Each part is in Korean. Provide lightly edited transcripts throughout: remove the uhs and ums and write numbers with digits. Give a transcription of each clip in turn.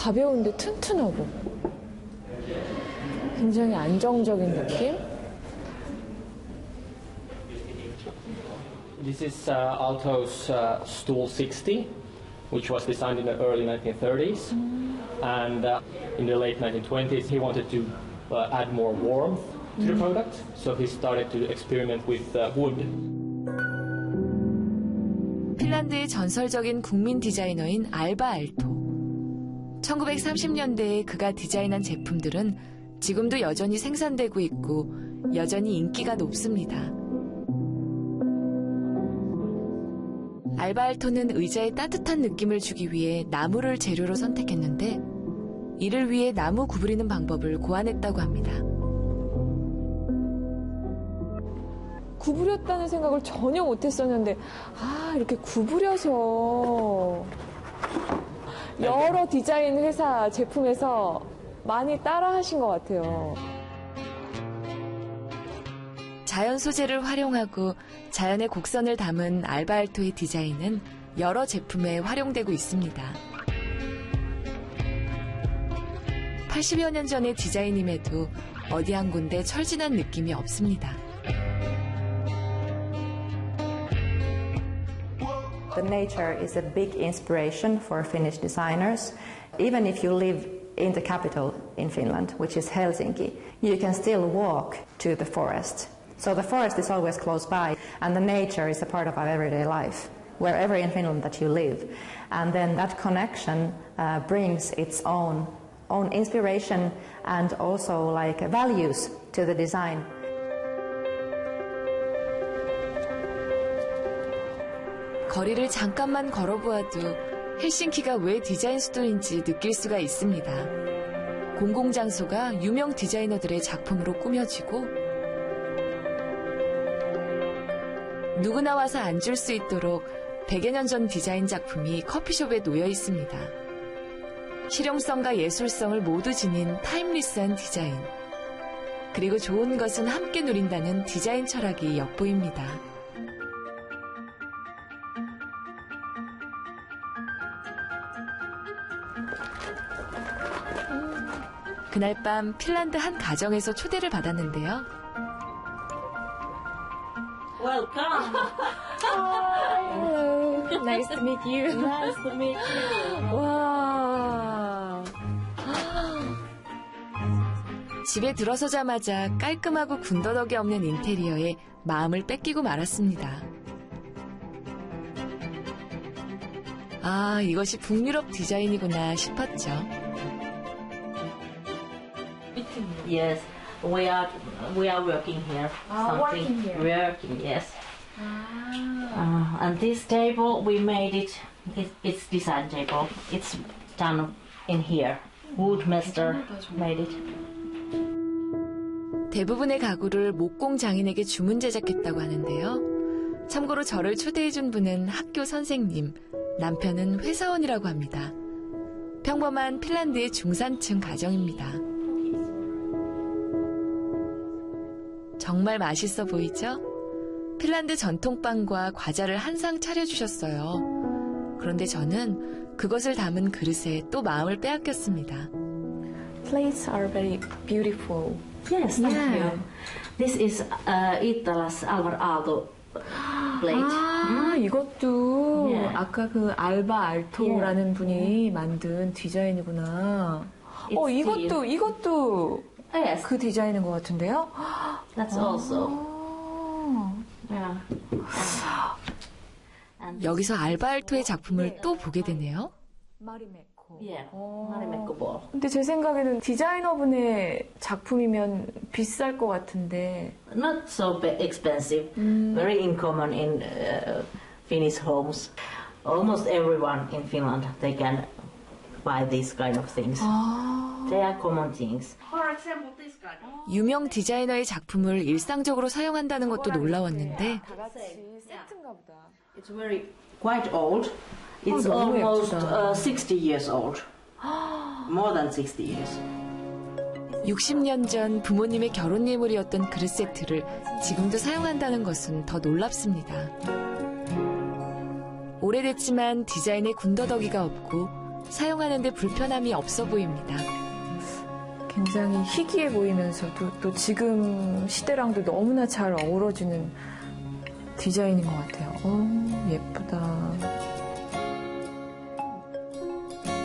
가벼운데 튼튼하고 굉장히 안정적인 느낌? This is Aalto's stool 60, which was designed in the early 1930s. And in the late 1920s, he wanted to add more warmth to the product, so he started to experiment with wood. 핀란드의 전설적인 국민 디자이너인 알바 알토. 1930년대에 그가 디자인한 제품들은 지금도 여전히 생산되고 있고 여전히 인기가 높습니다. 알바 알토는 의자에 따뜻한 느낌을 주기 위해 나무를 재료로 선택했는데 이를 위해 나무 구부리는 방법을 고안했다고 합니다. 구부렸다는 생각을 전혀 못했었는데 이렇게 구부려서 여러 디자인 회사 제품에서 많이 따라 하신 것 같아요. 자연 소재를 활용하고 자연의 곡선을 담은 알바 알토의 디자인은 여러 제품에 활용되고 있습니다. 80여 년 전의 디자인임에도 어디 한 군데 철진한 느낌이 없습니다. The nature is a big inspiration for Finnish designers. Even if you live in the capital in Finland, which is Helsinki, you can still walk to the forest. So the forest is always close by, and the nature is a part of our everyday life, wherever in Finland that you live. And then that connection brings its own inspiration and also like values to the design. 거리를 잠깐만 걸어보아도 헬싱키가 왜 디자인 수도인지 느낄 수가 있습니다. 공공장소가 유명 디자이너들의 작품으로 꾸며지고 누구나 와서 앉을 수 있도록 100여 년 전 디자인 작품이 커피숍에 놓여 있습니다. 실용성과 예술성을 모두 지닌 타임리스한 디자인. 그리고 좋은 것은 함께 누린다는 디자인 철학이 엿보입니다. 그날 밤 핀란드 한 가정에서 초대를 받았는데요. Welcome. Hello. Nice to meet you. Nice to meet you. 와. 집에 들어서자마자 깔끔하고 군더더기 없는 인테리어에 마음을 뺏기고 말았습니다. 아, 이것이 북유럽 디자인이구나 싶었죠. Yes, we are working here. Working here. Working, yes. And this table we made it. It's design table. It's done in here. Woodmaster made it. 대부분의 가구를 목공 장인에게 주문 제작했다고 하는데요. 참고로 저를 초대해준 분은 학교 선생님, 남편은 회사원이라고 합니다. 평범한 핀란드의 중산층 가정입니다. 정말 맛있어 보이죠? 핀란드 전통빵과 과자를 한 상 차려주셨어요. 그런데 저는 그것을 담은 그릇에 또 마음을 빼앗겼습니다. Plates are very beautiful. Yes, thank you. This is Iittalas Alvar Aalto plate. 이것도 Yeah. 아까 그 알바 알토라는 분이 만든 디자인이구나. It's 이것도 Yes, 그 디자인인 것 같은데요? that's also. Yeah. 여기서 알바 알토의 작품을 또 보게 되네요. 마리메코. Yeah, Marimekko ball. 근데 제 생각에는 디자이너분의 작품이면 비쌀 것 같은데. Not so expensive. Very uncommon in Finnish homes. Almost everyone in Finland they can buy these kind of things. They are common things. For example, this kind of. 유명 디자이너의 작품을 일상적으로 사용한다는 것도 놀라웠는데 다 같이 세트인가 보다. It's very quite old. It's 너무 almost 예쁘다. 60 years old. More than 60 years. 60년 전 부모님의 결혼 예물이었던 그릇 세트를 지금도 사용한다는 것은 더 놀랍습니다. 오래됐지만 디자인에 군더더기가 없고 사용하는데 불편함이 없어 보입니다. 굉장히 희귀해 보이면서도 또 지금 시대랑도 너무나 잘 어우러지는 디자인인 것 같아요. 예쁘다.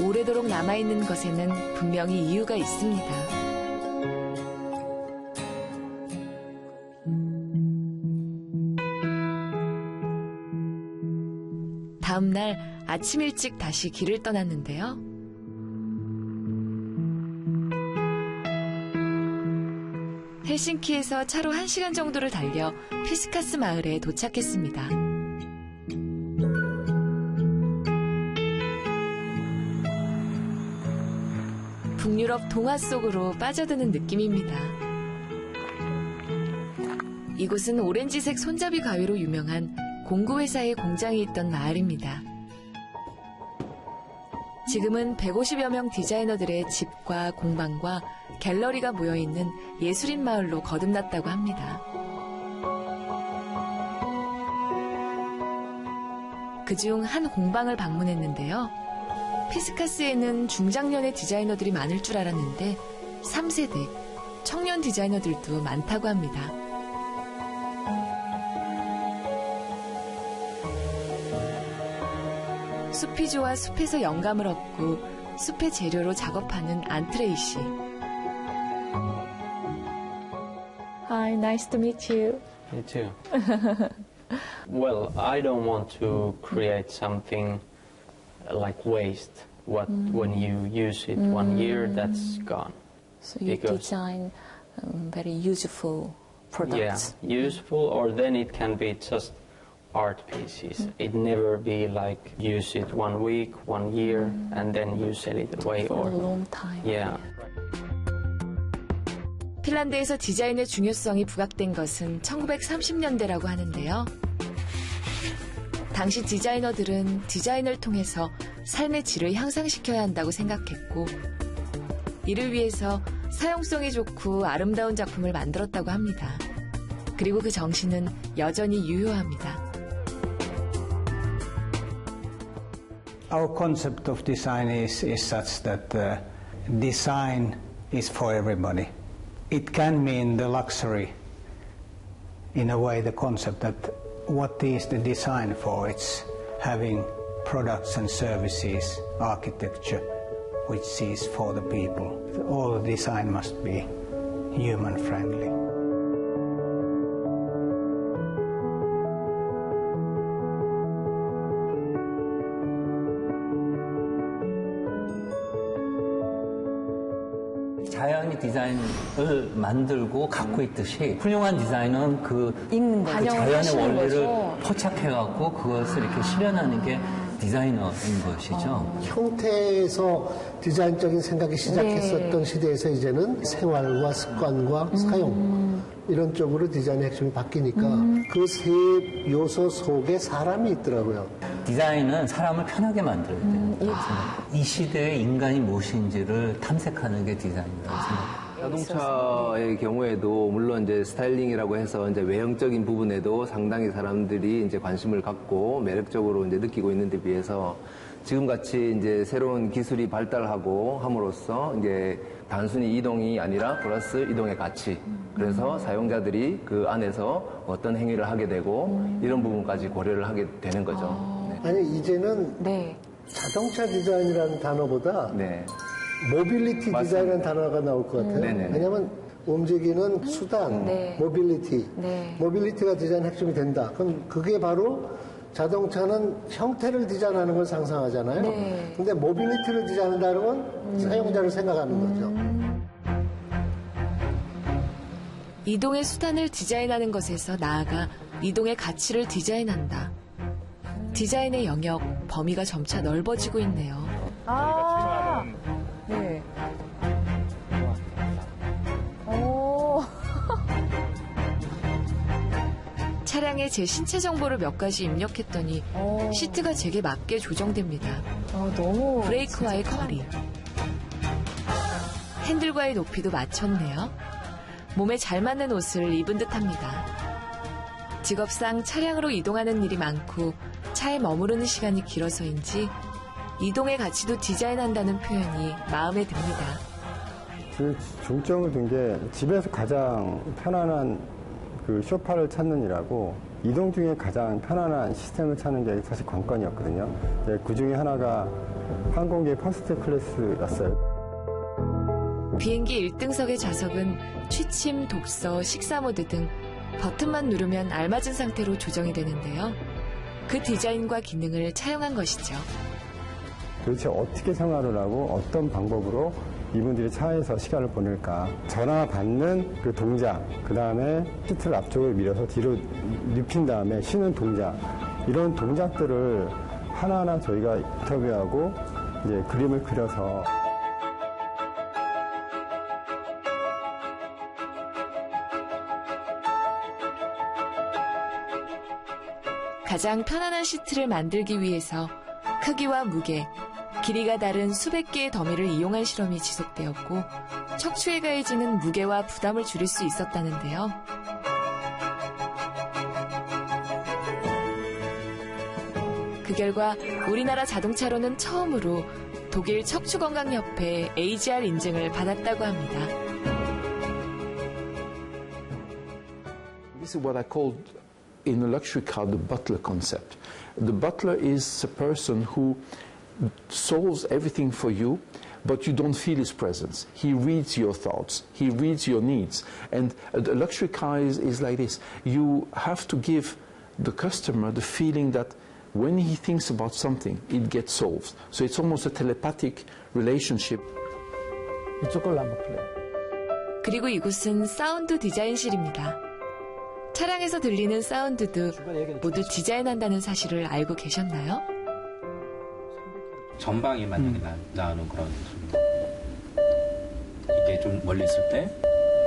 오래도록 남아있는 것에는 분명히 이유가 있습니다. 다음 날 아침 일찍 다시 길을 떠났는데요. 헬싱키에서 차로 1시간 정도를 달려 피스카스 마을에 도착했습니다. 북유럽 동화 속으로 빠져드는 느낌입니다. 이곳은 오렌지색 손잡이 가위로 유명한 공구회사의 공장이 있던 마을입니다. 지금은 150여 명 디자이너들의 집과 공방과 갤러리가 모여있는 예술인 마을로 거듭났다고 합니다. 그중 한 공방을 방문했는데요. 피스카스에는 중장년의 디자이너들이 많을 줄 알았는데 3세대, 청년 디자이너들도 많다고 합니다. 숲이 좋아 숲에서 영감을 얻고 숲의 재료로 작업하는 안트레이 씨. Hi, nice to meet you. Me too. Well, I don't want to create something like waste. When you use it 1 year, that's gone. So you Because- design very useful products. Yeah, useful, or then it can be just art pieces. It never be like use it 1 week, 1 year, and then you sell it away. For Or a long time. yeah. 핀란드에서 디자인의 중요성이 부각된 것은 1930년대라고 하는데요. 당시 디자이너들은 디자인을 통해서 삶의 질을 향상시켜야 한다고 생각했고, 이를 위해서 사용성이 좋고 아름다운 작품을 만들었다고 합니다. 그리고 그 정신은 여전히 유효합니다. Our concept of design is such that design is for everybody. It can mean the luxury, in a way, the concept that what is the design for? It's having products and services, architecture, which is for the people. All the design must be human friendly. 자연이 디자인을 만들고 갖고 있듯이 훌륭한 디자인은 그 읽는 거죠. 자연의 하시는 원리를 거죠. 포착해갖고 그것을 이렇게 실현하는 게 디자이너인 것이죠. 형태에서 디자인적인 생각이 시작했었던 시대에서 이제는 생활과 습관과 사용 이런 쪽으로 디자인의 핵심이 바뀌니까 그 세 요소 속에 사람이 있더라고요. 디자인은 사람을 편하게 만들어야 돼요. 이 시대의 인간이 무엇인지를 탐색하는 게 디자인이라고 생각해요. 자동차의 경우에도 물론 이제 스타일링이라고 해서 이제 외형적인 부분에도 상당히 사람들이 이제 관심을 갖고 매력적으로 이제 느끼고 있는 데 비해서 지금 같이 이제 새로운 기술이 발달하고 함으로써 이제 단순히 이동이 아니라 플러스 이동의 가치. 그래서 사용자들이 그 안에서 어떤 행위를 하게 되고 이런 부분까지 고려를 하게 되는 거죠. 네. 아니 이제는 네. 자동차 디자인이라는 단어보다 네. 모빌리티 디자인이라는 단어가 나올 것 같아요. 네네네. 왜냐하면 움직이는 수단, 네. 모빌리티. 네. 모빌리티가 디자인 핵심이 된다. 그럼 그게 바로 자동차는 형태를 디자인하는 걸 상상하잖아요. 네. 근데 모빌리티를 디자인한다는 건 사용자를 생각하는 거죠. 이동의 수단을 디자인하는 것에서 나아가 이동의 가치를 디자인한다. 디자인의 영역, 범위가 점차 넓어지고 있네요. 아, 네. 오, 차량에 제 신체 정보를 몇 가지 입력했더니 시트가 제게 맞게 조정됩니다. 너무. 브레이크와의 거리, 핸들과의 높이도 맞췄네요. 몸에 잘 맞는 옷을 입은 듯합니다. 직업상 차량으로 이동하는 일이 많고 차에 머무르는 시간이 길어서인지 이동의 가치도 디자인한다는 표현이 마음에 듭니다. 그 중점을 둔 게 집에서 가장 편안한 그 소파를 찾는 일하고 이동 중에 가장 편안한 시스템을 찾는 게 사실 관건이었거든요. 그 중에 하나가 항공기 퍼스트 클래스였어요. 비행기 1등석의 좌석은 취침, 독서, 식사 모드 등 버튼만 누르면 알맞은 상태로 조정이 되는데요. 그 디자인과 기능을 차용한 것이죠. 도대체 어떻게 생활을 하고 어떤 방법으로 이분들이 차에서 시간을 보낼까. 전화 받는 그 동작, 그 다음에 시트를 앞쪽으로 밀어서 뒤로 눕힌 다음에 쉬는 동작, 이런 동작들을 하나하나 저희가 인터뷰하고 이제 그림을 그려서 가장 편안한 시트를 만들기 위해서 크기와 무게, 길이가 다른 수백 개의 더미를 이용한 실험이 지속되었고 척추에 가해지는 무게와 부담을 줄일 수 있었다는데요. 그 결과 우리나라 자동차로는 처음으로 독일 척추건강협회 AGR 인증을 받았다고 합니다. This is what I called in a luxury car the butler concept. The butler is a person who solves everything for you, but you don't feel his presence. He reads your thoughts. He reads your needs. And a luxury car is like this. You have to give the customer the feeling that when he thinks about something, it gets solved. So it's almost a telepathic relationship. 이쪽 걸로 한번 플레이. 그리고 이곳은 사운드 디자인실입니다. 차량에서 들리는 사운드도 모두 디자인한다는 사실을 알고 계셨나요? 전방에 만약에 나오는 그런 소리. 이게 좀 멀리 있을 때,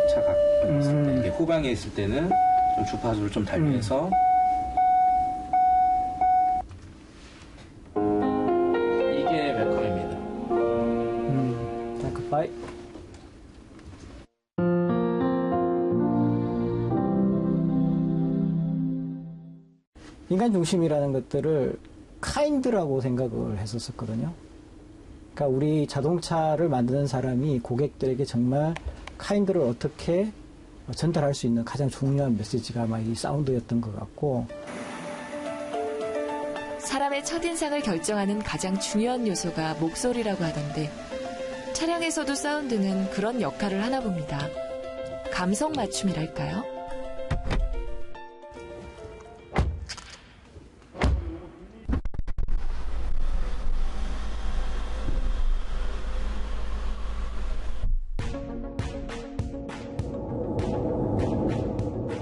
차가 있을 때, 이게 후방에 있을 때는 좀 주파수를 좀 달리해서 이게 웰컴입니다. 굿바이. 인간 중심이라는 것들을 카인드라고 생각을 했었거든요. 그러니까 우리 자동차를 만드는 사람이 고객들에게 정말 카인드를 어떻게 전달할 수 있는 가장 중요한 메시지가 아마 이 사운드였던 것 같고, 사람의 첫인상을 결정하는 가장 중요한 요소가 목소리라고 하던데 차량에서도 사운드는 그런 역할을 하나 봅니다. 감성 맞춤이랄까요?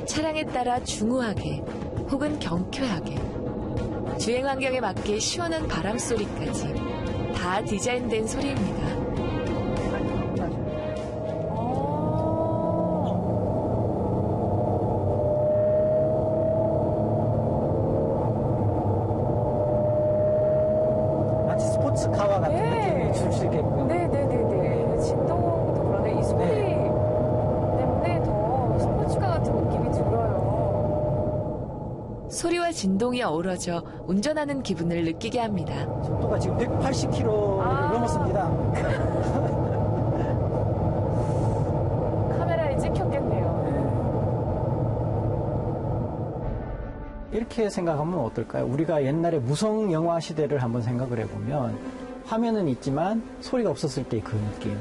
차량에 따라 중후하게 혹은 경쾌하게 주행 환경에 맞게 시원한 바람 소리까지 다 디자인된 소리입니다. 마치 스포츠카와 같은 느낌이 줄 수 있게끔. 네네네네. 진동도 그런데 이 소리 때문에 더 스포츠카 같은 느낌이 들어요. 소리와 진동이 어우러져 운전하는 기분을 느끼게 합니다. 속도가 지금 180km를 넘었습니다. 카메라에 찍혔겠네요. 이렇게 생각하면 어떨까요? 우리가 옛날에 무성 영화 시대를 한번 생각을 해보면 화면은 있지만 소리가 없었을 때 그 느낌.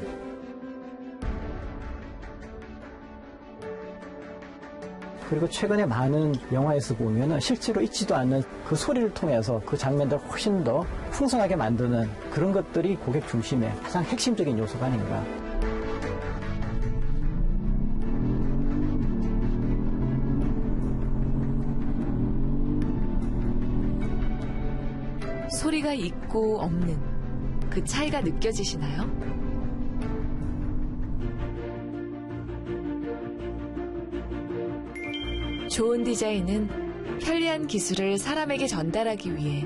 그리고 최근에 많은 영화에서 보면은 실제로 있지도 않는 그 소리를 통해서 그 장면들을 훨씬 더 풍성하게 만드는 그런 것들이 고객 중심의 가장 핵심적인 요소가 아닌가. 소리가 있고 없는 그 차이가 느껴지시나요? 좋은 디자인은 편리한 기술을 사람에게 전달하기 위해,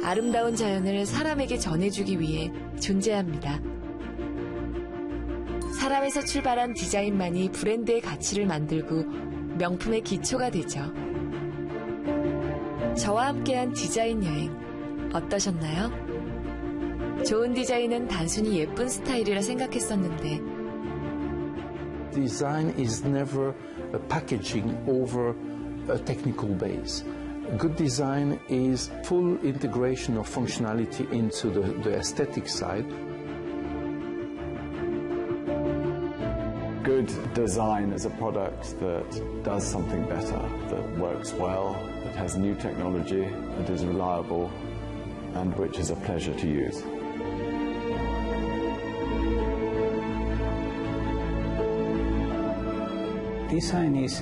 아름다운 자연을 사람에게 전해주기 위해 존재합니다. 사람에서 출발한 디자인만이 브랜드의 가치를 만들고 명품의 기초가 되죠. 저와 함께한 디자인 여행, 어떠셨나요? 좋은 디자인은 단순히 예쁜 스타일이라 생각했었는데 Design is never a packaging over a technical base. Good design is full integration of functionality into the aesthetic side. Good design is a product that does something better, that works well, that has new technology, that is reliable, and which is a pleasure to use. Design is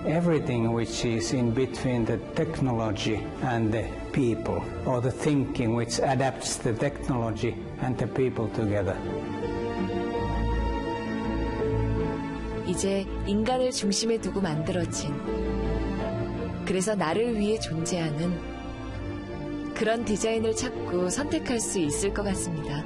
everything which is in between the technology and the people, or the thinking which adapts the technology and the people together. 이제 인간을 중심에 두고 만들어진, 그래서 나를 위해 존재하는 그런 디자인을 찾고 선택할 수 있을 것 같습니다.